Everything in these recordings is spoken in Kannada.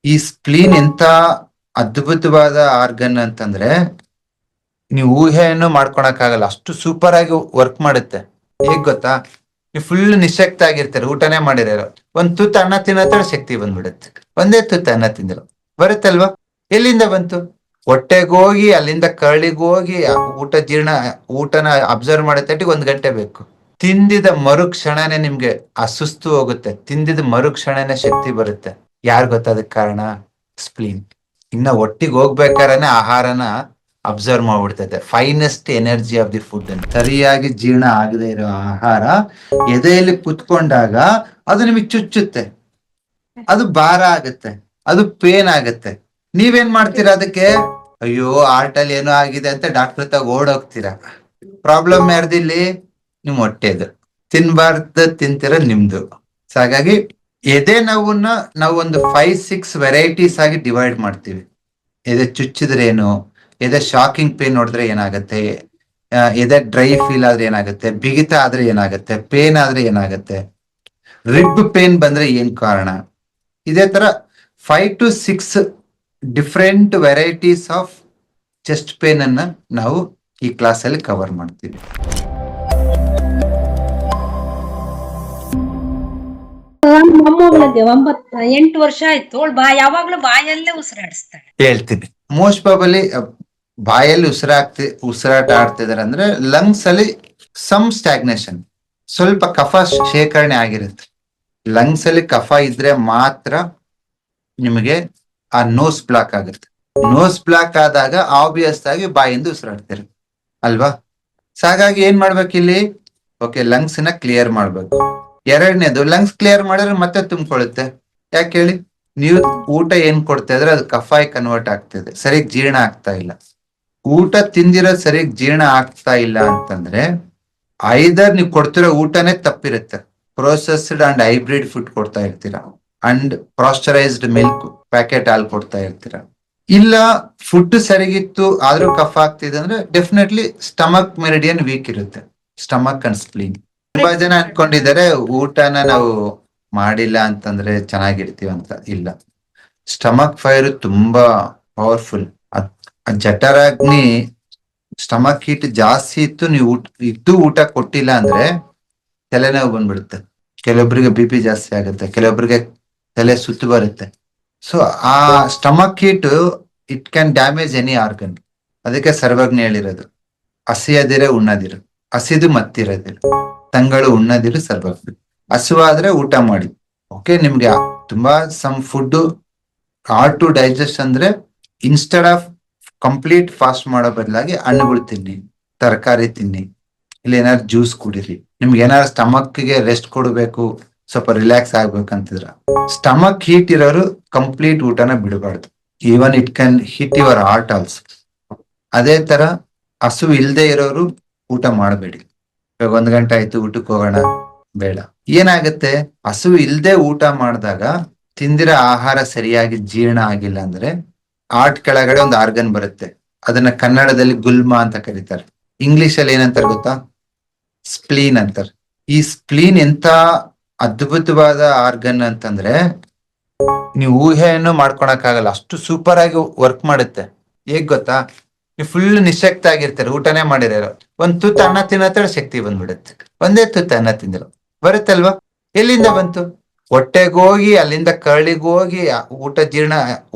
ಈ ಸ್ಪ್ಲೀನ್ ಎಂತ ಅದ್ಭುತವಾದ ಆರ್ಗನ್ ಅಂತಂದ್ರೆ ನೀವು ಊಹೆಯನ್ನು ಮಾಡ್ಕೊಳಕ್ಕಾಗಲ್ಲ, ಅಷ್ಟು ಸೂಪರ್ ಆಗಿ ವರ್ಕ್ ಮಾಡುತ್ತೆ. ಹೇಗ್ ಗೊತ್ತಾ, ನೀವು ಫುಲ್ ನಿಶಕ್ತ ಆಗಿರ್ತಾರೆ, ಊಟನೇ ಮಾಡಿರೋ ಒಂದ್ ತುತ್ತು ಅನ್ನ ತಿನ್ನೋತ್ರ ಶಕ್ತಿ ಬಂದ್ಬಿಡುತ್ತೆ. ಒಂದೇ ತುತ್ತು ಅನ್ನ ತಿಂದಿರೋ ಬರುತ್ತಲ್ವಾ? ಎಲ್ಲಿಂದ ಬಂತು? ಹೊಟ್ಟೆಗೋಗಿ ಅಲ್ಲಿಂದ ಕರಳಿಗೋಗಿ ಊಟನ ಅಬ್ಸರ್ವ್ ಮಾಡೋ 1 ಗಂಟೆ ಬೇಕು. ತಿಂದಿದ ಮರುಕ್ಷಣನೇ ನಿಮ್ಗೆ ಆ ಸುಸ್ತು ಹೋಗುತ್ತೆ, ತಿಂದಿದ ಮರುಕ್ಷಣನೇ ಶಕ್ತಿ ಬರುತ್ತೆ. ಯಾರ್ ಗೊತ್ತಾ ಅದಕ್ಕೆ ಕಾರಣ? ಸ್ಪ್ಲೀನ್. ಇನ್ನ ಒಟ್ಟಿಗೆ ಹೋಗ್ಬೇಕಾದ್ರೆ ಆಹಾರನ ಅಬ್ಸರ್ವ್ ಮಾಡ್ಬಿಡ್ತೈತೆ. Finest energy of the food ಅಂತ. ಸರಿಯಾಗಿ ಜೀರ್ಣ ಆಗದೆ ಇರೋ ಆಹಾರ ಎದೆಯಲ್ಲಿ ಕುತ್ಕೊಂಡಾಗ ಅದು ನಿಮಗೆ ಚುಚ್ಚುತ್ತೆ, ಅದು ಭಾರ ಆಗುತ್ತೆ, ಅದು ಪೇನ್ ಆಗುತ್ತೆ. ನೀವೇನ್ ಮಾಡ್ತೀರಾ ಅದಕ್ಕೆ? ಅಯ್ಯೋ ಆರ್ಟಲ್ಲಿ ಏನೋ ಆಗಿದೆ ಅಂತ ಡಾಕ್ಟರ್ ತಗ ಓಡೋಗ್ತೀರಾ. ಪ್ರಾಬ್ಲಮ್ ಯಾರ್ದಿಲ್ಲಿ? ನಿಮ್ ಹೊಟ್ಟೆದು. ತಿನ್ಬಾರ್ದು ತಿಂತಿರೋ ನಿಮ್ದು. ಹಾಗಾಗಿ ಎದೆ ನೋವನ್ನ ನಾವು ಒಂದು 5-6 ವೆರೈಟೀಸ್ ಆಗಿ ಡಿವೈಡ್ ಮಾಡ್ತೀವಿ. ಎದೆ ಚುಚ್ಚಿದ್ರೇನು, ಎದೆ ಶಾಕಿಂಗ್ ಪೇನ್ ನೋಡಿದ್ರೆ ಏನಾಗುತ್ತೆ, ಎದೆ ಡ್ರೈ ಫೀಲ್ ಆದ್ರೆ ಏನಾಗುತ್ತೆ, ಬಿಗಿತ ಆದ್ರೆ ಏನಾಗುತ್ತೆ, ಪೇನ್ ಆದ್ರೆ ಏನಾಗುತ್ತೆ, ರಿಬ್ ಪೇನ್ ಬಂದ್ರೆ ಏನ್ ಕಾರಣ. ಇದೇ ತರ 5-6 different varieties of chest pain ಅನ್ನ ನಾವು ಈ ಕ್ಲಾಸ್ ಅಲ್ಲಿ ಕವರ್ ಮಾಡ್ತೀವಿ. ಮೊಮ್ಮಗಳಿಗೆ 8 ವರ್ಷ ಆಯ್ತು. ಯಾವಾಗ್ಲೂ ಬಾಯಲ್ಲೇ ಉಸಿರಾಡಿಸ್ತಾಳೆ. ಹೇಳ್ತೀನಿ. ಮೋಸ್ಟ್ ಪ್ರಾಬಲಿ ಬಾಯಲ್ಲಿ ಉಸಿರಾಟ ಆಡ್ತಿದಾರೆ ಅಂದ್ರೆ ಲಂಗ್ಸ್ ಅಲ್ಲಿ ಸಮ್ ಸ್ಟಾಗ್ನೇಷನ್, ಸ್ವಲ್ಪ ಕಫ ಶೇಖರಣೆ ಆಗಿರುತ್ತೆ. ಲಂಗ್ಸ್ ಅಲ್ಲಿ ಕಫ ಇದ್ರೆ ಮಾತ್ರ ನಿಮಗೆ ಆ ನೋಸ್ ಬ್ಲಾಕ್ ಆಗುತ್ತೆ. ನೋಸ್ ಬ್ಲಾಕ್ ಆದಾಗ ಆಬ್ವಿಯಸ್ ಆಗಿ ಬಾಯಿಂದ ಉಸಿರಾಡ್ತೀರ ಅಲ್ವಾ? ಹಾಗಾಗಿ ಏನ್ ಮಾಡ್ಬೇಕಿಲ್ಲಿ? ಓಕೆ, ಲಂಗ್ಸ್ ನ ಕ್ಲಿಯರ್ ಮಾಡ್ಬೇಕು. ಎರಡನೇದು, ಲಂಗ್ಸ್ ಕ್ಲಿಯರ್ ಮಾಡಿದ್ರೆ ಮತ್ತೆ ತುಂಬಿಕೊಳ್ಳುತ್ತೆ. ಯಾಕೆ ಹೇಳಿ? ನೀವು ಊಟ ಏನ್ ಕೊಡ್ತಾ ಇದ್ರೆ ಅದು ಕಫಾಯಿ ಕನ್ವರ್ಟ್ ಆಗ್ತಿದೆ, ಸರಿಯಾಗಿ ಜೀರ್ಣ ಆಗ್ತಾ ಇಲ್ಲ. ಊಟ ತಿಂದಿರೋದು ಸರಿಯಾಗಿ ಜೀರ್ಣ ಆಗ್ತಾ ಇಲ್ಲ ಅಂತಂದ್ರೆ ಐದರ್ ನೀವು ಕೊಡ್ತಿರೋ ಊಟನೇ ತಪ್ಪಿರುತ್ತೆ. ಪ್ರೊಸೆಸ್ಡ್ ಅಂಡ್ ಹೈಬ್ರಿಡ್ ಫುಡ್ ಕೊಡ್ತಾ ಇರ್ತೀರಾ, ಅಂಡ್ ಪಾಶ್ಚರೈಸ್ಡ್ ಮಿಲ್ಕ್, ಪ್ಯಾಕೆಟ್ ಹಾಲು ಕೊಡ್ತಾ ಇರ್ತೀರಾ. ಇಲ್ಲ ಫುಡ್ ಸರಿಗಿತ್ತು ಆದ್ರೂ ಕಫ ಆಗ್ತಿದೆ ಅಂದ್ರೆ ಡೆಫಿನೆಟ್ಲಿ ಸ್ಟಮಕ್ ಮೆರಿಡಿಯನ್ ವೀಕ್ ಇರುತ್ತೆ, ಸ್ಟಮಕ್ ಅಂಡ್ ಸ್ಪ್ಲೀನ್. ತುಂಬಾ ಜನ ಅನ್ಕೊಂಡಿದ್ದಾರೆ ಊಟನ ನಾವು ಮಾಡಿಲ್ಲ ಅಂತಂದ್ರೆ ಚೆನ್ನಾಗಿರ್ತೀವಿ ಅಂತ. ಇಲ್ಲ, ಸ್ಟಮಕ್ ಫೈರ್ ತುಂಬಾ ಪವರ್ಫುಲ್. ಜಠರಾಗ್ನಿ ಸ್ಟಮಕ್ ಹೀಟ್ ಜಾಸ್ತಿ ಇತ್ತು, ನೀವು ಊಟ ಕೊಟ್ಟಿಲ್ಲ ಅಂದ್ರೆ ತಲೆನೋವು ಬಂದ್ಬಿಡುತ್ತೆ. ಕೆಲವೊಬ್ಬರಿಗೆ BP ಜಾಸ್ತಿ ಆಗುತ್ತೆ, ಕೆಲವೊಬ್ಬರಿಗೆ ತಲೆ ಸುತ್ತು ಬರುತ್ತೆ. ಸೊ ಆ stomach heat it can damage any organ. ಅದಕ್ಕೆ ಸರ್ವಜ್ಞ ಹೇಳಿರೋದು ಹಸಿಯದಿರೆ ಉಣ್ಣದಿರು, ಹಸಿದು ಮತ್ತಿರದಿರು, ತಂಗಳು ಉಣ್ಣದಿರು ಸರ್ವಜ್ಞ. ಹಸುವಾದ್ರೆ ಊಟ ಮಾಡಿ. ಓಕೆ, ನಿಮ್ಗೆ ತುಂಬಾ some food hard to digest ಅಂದ್ರೆ ಇನ್ಸ್ಟೆಡ್ ಆಫ್ ಕಂಪ್ಲೀಟ್ ಫಾಸ್ಟ್ ಮಾಡೋ ಬದಲಾಗಿ ಹಣ್ಣುಗಳು ತಿನ್ನಿ, ತರಕಾರಿ ತಿನ್ನಿ, ಇಲ್ಲ ಏನಾದ್ರು ಜ್ಯೂಸ್ ಕುಡೀರಿ. ನಿಮ್ಗೆ ಏನಾದ್ರು ಸ್ಟಮಕ್ಗೆ ರೆಸ್ಟ್ ಕೊಡಬೇಕು, ಸ್ವಲ್ಪ ರಿಲ್ಯಾಕ್ಸ್ ಆಗ್ಬೇಕಂತಿದ್ರ ಸ್ಟಮಕ್ ಹೀಟ್ ಇರೋರು ಕಂಪ್ಲೀಟ್ ಊಟನ ಬಿಡಬಾರ್ದು. Even it can hit your heart also. ಅದೇ ತರ ಹಸು ಇಲ್ದೇ ಇರೋರು ಊಟ ಮಾಡಬೇಡಿ. ಇವಾಗ 1 ಗಂಟೆ ಆಯ್ತು ಊಟಕ್ಕೆ ಹೋಗೋಣ, ಬೇಡ. ಏನಾಗುತ್ತೆ? ಹಸು ಇಲ್ದೆ ಊಟ ಮಾಡಿದಾಗ ತಿಂದಿರೋ ಆಹಾರ ಸರಿಯಾಗಿ ಜೀರ್ಣ ಆಗಿಲ್ಲ ಅಂದ್ರೆ ಹಾರ್ಟ್ ಕೆಳಗಡೆ ಒಂದು ಆರ್ಗನ್ ಬರುತ್ತೆ, ಅದನ್ನ ಕನ್ನಡದಲ್ಲಿ ಗುಲ್ಮ ಅಂತ ಕರೀತಾರೆ. ಇಂಗ್ಲಿಷ್ ಅಲ್ಲಿ ಏನಂತಾರೆ ಗೊತ್ತಾ? ಸ್ಪ್ಲೀನ್ ಅಂತಾರೆ. ಈ ಸ್ಪ್ಲೀನ್ ಎಂತ ಅದ್ಭುತವಾದ ಆರ್ಗನ್ ಅಂತಂದ್ರೆ ನೀವು ಊಹೆಯನ್ನು ಮಾಡ್ಕೊಳಕ್ಕಾಗಲ್ಲ, ಅಷ್ಟು ಸೂಪರ್ ಆಗಿ ವರ್ಕ್ ಮಾಡುತ್ತೆ. ಹೇಗ್ ಗೊತ್ತಾ, ನೀವು ಫುಲ್ ನಿಶಕ್ತ ಆಗಿರ್ತಾರೆ, ಊಟನೇ ಮಾಡಿರೋ ಒಂದ್ ತುತ್ತು ಅನ್ನ ತಿನ್ನೋತ್ರ ಶಕ್ತಿ ಬಂದ್ಬಿಡುತ್ತೆ. ಒಂದೇ ತುತ್ತು ಅನ್ನ ತಿಂದಿರೋ ಬರುತ್ತಲ್ವಾ? ಎಲ್ಲಿಂದ ಬಂತು? ಹೊಟ್ಟೆಗೋಗಿ ಅಲ್ಲಿಂದ ಕರಳಿಗೋಗಿ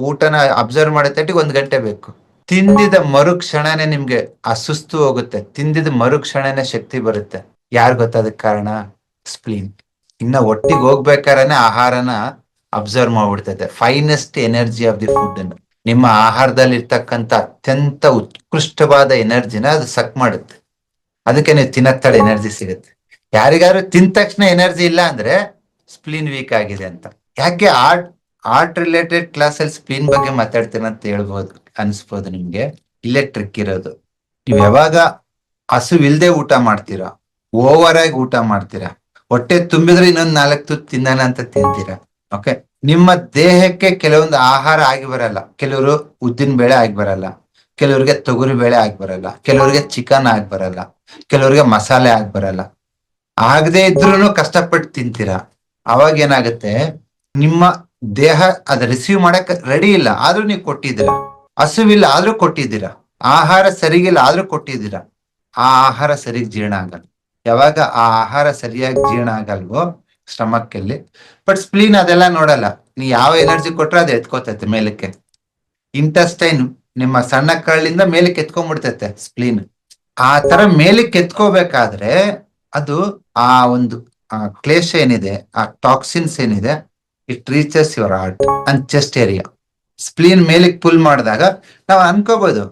ಊಟನ ಅಬ್ಸರ್ವ್ ಮಾಡೋ 1 ಗಂಟೆ ಬೇಕು. ತಿಂದಿದ ಮರುಕ್ಷಣನೇ ನಿಮ್ಗೆ ಆ ಸುಸ್ತು ಹೋಗುತ್ತೆ, ತಿಂದಿದ ಮರುಕ್ಷಣನೇ ಶಕ್ತಿ ಬರುತ್ತೆ. ಯಾರ್ ಗೊತ್ತಾ ಅದಕ್ಕೆ ಕಾರಣ? ಸ್ಪ್ಲೀನ್. ಇನ್ನ ಒಟ್ಟಿಗೆ ಹೋಗ್ಬೇಕಾದ್ರೆ ಆಹಾರನ ಅಬ್ಸರ್ವ್ ಮಾಡ್ಬಿಡ್ತೈತೆ. Finest energy of the food ಅನ್ನು, ನಿಮ್ಮ ಆಹಾರದಲ್ಲಿ ಇರ್ತಕ್ಕಂಥ ಅತ್ಯಂತ ಉತ್ಕೃಷ್ಟವಾದ ಎನರ್ಜಿನ ಅದು ಸಕ್ ಮಾಡುತ್ತೆ. ಅದಕ್ಕೆ ನೀವು ತಿನ್ನತ್ತಡ ಎನರ್ಜಿ ಸಿಗುತ್ತೆ. ಯಾರಿಗಾದ್ರು ತಿಂದ ತಕ್ಷಣ ಎನರ್ಜಿ ಇಲ್ಲ ಅಂದ್ರೆ ಸ್ಪ್ಲೀನ್ ವೀಕ್ ಆಗಿದೆ ಅಂತ. ಯಾಕೆ ಆರ್ಟ್ ರಿಲೇಟೆಡ್ ಕ್ಲಾಸ್ ಅಲ್ಲಿ ಸ್ಪ್ಲೀನ್ ಬಗ್ಗೆ ಮಾತಾಡ್ತೀನಿ ಅಂತ ಹೇಳ್ಬೋದು ಅನ್ಸ್ಬೋದು ನಿಮ್ಗೆ. ಇಲ್ಲೇ ಟ್ರಿಕ್ ಇರೋದು. ನೀವ್ ಯಾವಾಗ ಹಸುವಿಲ್ದೆ ಊಟ ಮಾಡ್ತೀರಾ, ಓವರ್ ಆಗಿ ಊಟ ಮಾಡ್ತೀರಾ, ಹೊಟ್ಟೆ ತುಂಬಿದ್ರೆ ಇನ್ನೊಂದ್ 4 ತುತ್ತು ತಿನ್ನೋಣ ಅಂತ ತಿಂತೀರಾ. ಓಕೆ, ನಿಮ್ಮ ದೇಹಕ್ಕೆ ಕೆಲವೊಂದು ಆಹಾರ ಆಗಿ ಬರಲ್ಲ. ಕೆಲವರು ಉದ್ದಿನ ಬೇಳೆ ಆಗಿ ಬರಲ್ಲ, ಕೆಲವ್ರಿಗೆ ತೊಗರಿ ಬೇಳೆ ಆಗಿ ಬರಲ್ಲ, ಕೆಲವ್ರಿಗೆ ಚಿಕನ್ ಆಗಿ ಬರಲ್ಲ, ಕೆಲವ್ರಿಗೆ ಮಸಾಲೆ ಆಗಿ ಬರಲ್ಲ. ಆಗದೆ ಇದ್ರೂ ಕಷ್ಟಪಟ್ಟು ತಿಂತೀರಾ. ಅವಾಗ ಏನಾಗುತ್ತೆ, ನಿಮ್ಮ ದೇಹ ಅದ ರಿಸೀವ್ ಮಾಡಕ್ ರೆಡಿ ಇಲ್ಲ ಆದ್ರೂ ನೀವು ಕೊಟ್ಟಿದ್ದೀರಾ, ಹಸುವಿಲ್ಲ ಆದ್ರೂ ಕೊಟ್ಟಿದ್ದೀರಾ, ಆಹಾರ ಸರಿಗಿಲ್ಲ ಆದ್ರೂ ಕೊಟ್ಟಿದ್ದೀರಾ, ಆ ಆಹಾರ ಸರಿಯಾಗಿ ಜೀರ್ಣ ಆಗಲ್ಲ. ಯಾವಾಗ ಆ ಆಹಾರ ಸರಿಯಾಗಿ ಜೀರ್ಣ ಆಗಲ್ವೋ ಸ್ಟಮಕ್ಕಲ್ಲಿ, ಬಟ್ ಸ್ಪ್ಲೀನ್ ಅದೆಲ್ಲ ನೋಡಲ್ಲ. ನೀ ಯಾವ ಎನರ್ಜಿ ಕೊಟ್ರೆ ಅದು ಎತ್ಕೋತೈತೆ ಮೇಲಕ್ಕೆ. ಇಂಟೆಸ್ಟೈನ್ ನಿಮ್ಮ ಸಣ್ಣ ಕರಳಿಂದ ಮೇಲಕ್ಕೆ ಎತ್ಕೊಂಡ್ಬಿಡ್ತೈತೆ ಸ್ಪ್ಲೀನ್. ಆ ತರ ಮೇಲಕ್ಕೆ ಎತ್ಕೋಬೇಕಾದ್ರೆ ಅದು ಆ ಒಂದು ಕ್ಲೇಶ ಏನಿದೆ, ಆ ಟಾಕ್ಸಿನ್ಸ್ ಏನಿದೆ, it reaches your heart and chest area. Spleen ಮೇಲಕ್ಕೆ ಪುಲ್ ಮಾಡಿದಾಗ ನಾವು ಅನ್ಕೋಬಹುದು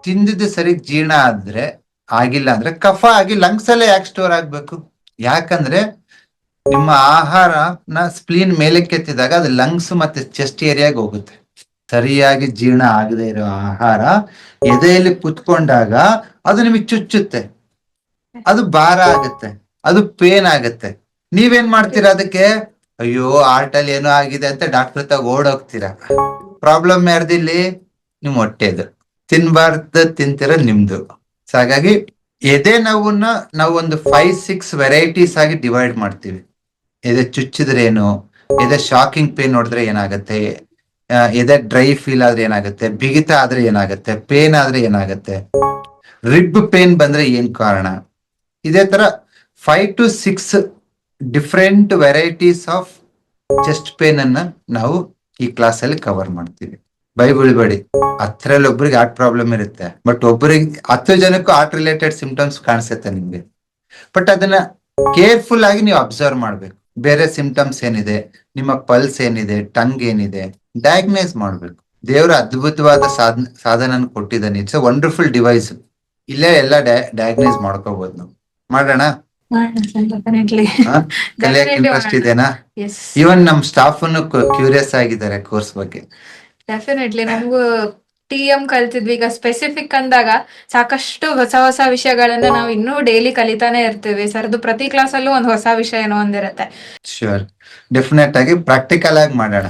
ತಿಂದಿದ್ದು ಸರಿ ಜೀರ್ಣ ಆದ್ರೆ ಆಗಿಲ್ಲ ಅಂದ್ರೆ ಕಫ ಆಗಿ ಲಂಗ್ಸ್ ಅಲ್ಲೇ ಯಾಕೆ ಸ್ಟೋರ್ ಆಗ್ಬೇಕು? ಯಾಕಂದ್ರೆ ನಿಮ್ಮ ಆಹಾರನ ಸ್ಪ್ಲೀನ್ ಮೇಲಕ್ಕೆ ಎತ್ತಿದಾಗ ಅದು ಲಂಗ್ಸ್ ಮತ್ತೆ ಚೆಸ್ಟ್ ಏರಿಯಾಗೆ ಹೋಗುತ್ತೆ. ಸರಿಯಾಗಿ ಜೀರ್ಣ ಆಗದೆ ಇರೋ ಆಹಾರ ಎದೆಯಲ್ಲಿ ಕುತ್ಕೊಂಡಾಗ ಅದು ನಿಮಗೆ ಚುಚ್ಚುತ್ತೆ, ಅದು ಭಾರ ಆಗುತ್ತೆ, ಅದು ಪೇನ್ ಆಗುತ್ತೆ. ನೀವೇನ್ ಮಾಡ್ತೀರಾ ಅದಕ್ಕೆ? ಅಯ್ಯೋ ಹಾರ್ಟಲ್ಲಿ ಏನೋ ಆಗಿದೆ ಅಂತ ಡಾಕ್ಟರ್ ಹತ್ರ ಓಡೋಗ್ತೀರಾ. ಪ್ರಾಬ್ಲಮ್ ಯಾರ್ದಿಲ್ಲಿ? ನಿಮ್ ಹೊಟ್ಟೆದು. ತಿನ್ಬಾರ್ದು ತಿಂತೀರ ನಿಮ್ದು. ಸೊ ಹಾಗಾಗಿ ಎದೆ ನೋವನ್ನ ನಾವು ಒಂದು 5-6 ವೆರೈಟೀಸ್ ಆಗಿ ಡಿವೈಡ್ ಮಾಡ್ತೀವಿ. ಎದೆ ಚುಚ್ಚಿದ್ರೆ ಏನು, ಎದೆ ಶಾಕಿಂಗ್ ಪೇನ್ ನೋಡಿದ್ರೆ ಏನಾಗುತ್ತೆ, ಎದೆ ಡ್ರೈ ಫೀಲ್ ಆದ್ರೆ ಏನಾಗುತ್ತೆ, ಬಿಗಿತ ಆದ್ರೆ ಏನಾಗುತ್ತೆ, ಪೇನ್ ಆದ್ರೆ ಏನಾಗುತ್ತೆ, ರಿಬ್ ಪೇನ್ ಬಂದ್ರೆ ಏನ್ ಕಾರಣ. ಇದೇ ತರ 5 to 6 different varieties of chest pain ಅನ್ನ ನಾವು ಈ ಕ್ಲಾಸ್ ಅಲ್ಲಿ ಕವರ್ ಮಾಡ್ತೀವಿ. ಬೈಬಿಳ್ಬೇಡಿ, 10ರಲ್ಲಿ ಒಬ್ರಿಗೆ ಹಾರ್ಟ್ ಪ್ರಾಬ್ಲಮ್ ಇರುತ್ತೆ, ಬಟ್ ಒಬ್ಬರಿಗೆ 10 ಜನಕ್ಕೂ ಹಾರ್ಟ್ ರಿಲೇಟೆಡ್ ಸಿಂಪ್ಟಮ್ಸ್ ಕಾಣಿಸುತ್ತೆ ನಿಮ್ಗೆ. ಬಟ್ ಅದನ್ನ ಕೇರ್ಫುಲ್ ಆಗಿ ನೀವು ಅಬ್ಸರ್ವ್ ಮಾಡ್ಬೇಕು. ಬೇರೆ ಸಿಂಪ್ಟಮ್ಸ್ ಏನಿದೆ, ನಿಮ್ಮ ಪಲ್ಸ್ ಏನಿದೆ, ಟಂಗ್ ಏನಿದೆ, ಡಯಾಗ್ನೈಸ್ ಮಾಡ್ಬೇಕು. ದೇವರು ಅದ್ಭುತವಾದ ಸಾಧನ ಕೊಟ್ಟಿದ್ದಾನೆ. It's a wonderful device. ಇಲ್ಲೇ ಎಲ್ಲ ಡಯಾಗ್ನೈಸ್ ಮಾಡ್ಕೋಬಹುದು ನಾವು. ಮಾಡೋಣ? ಕಲಿಯಕ್ಕೆ ಇಂಟ್ರೆಸ್ಟ್ ಇದೆನಾ? ಈವನ್ ನಮ್ ಸ್ಟಾಫ್ ಕ್ಯೂರಿಯಸ್ ಆಗಿದ್ದಾರೆ ಕೋರ್ಸ್ ಬಗ್ಗೆ. ಡೆಫಿನೆಟ್ಲಿ ನಮಗೂ TM ಕಲ್ತಿದ್ವಿ. ಈಗ ಸ್ಪೆಸಿಫಿಕ್ ಅಂದಾಗ ಸಾಕಷ್ಟು ಹೊಸ ಹೊಸ ವಿಷಯಗಳನ್ನ ನಾವು ಇನ್ನೂ ಡೈಲಿ ಕಲಿತಾನೆ ಇರ್ತೀವಿ. ಸರ್ದು ಪ್ರತಿ ಕ್ಲಾಸಲ್ಲೂ ಒಂದು ಹೊಸ ವಿಷಯ ಏನೋ ಒಂದಿರುತ್ತೆ. ಶ್ಯೂರ್, ಡೆಫಿನೆಟ್ ಆಗಿ ಪ್ರಾಕ್ಟಿಕಲ್ ಆಗಿ ಮಾಡೋಣ.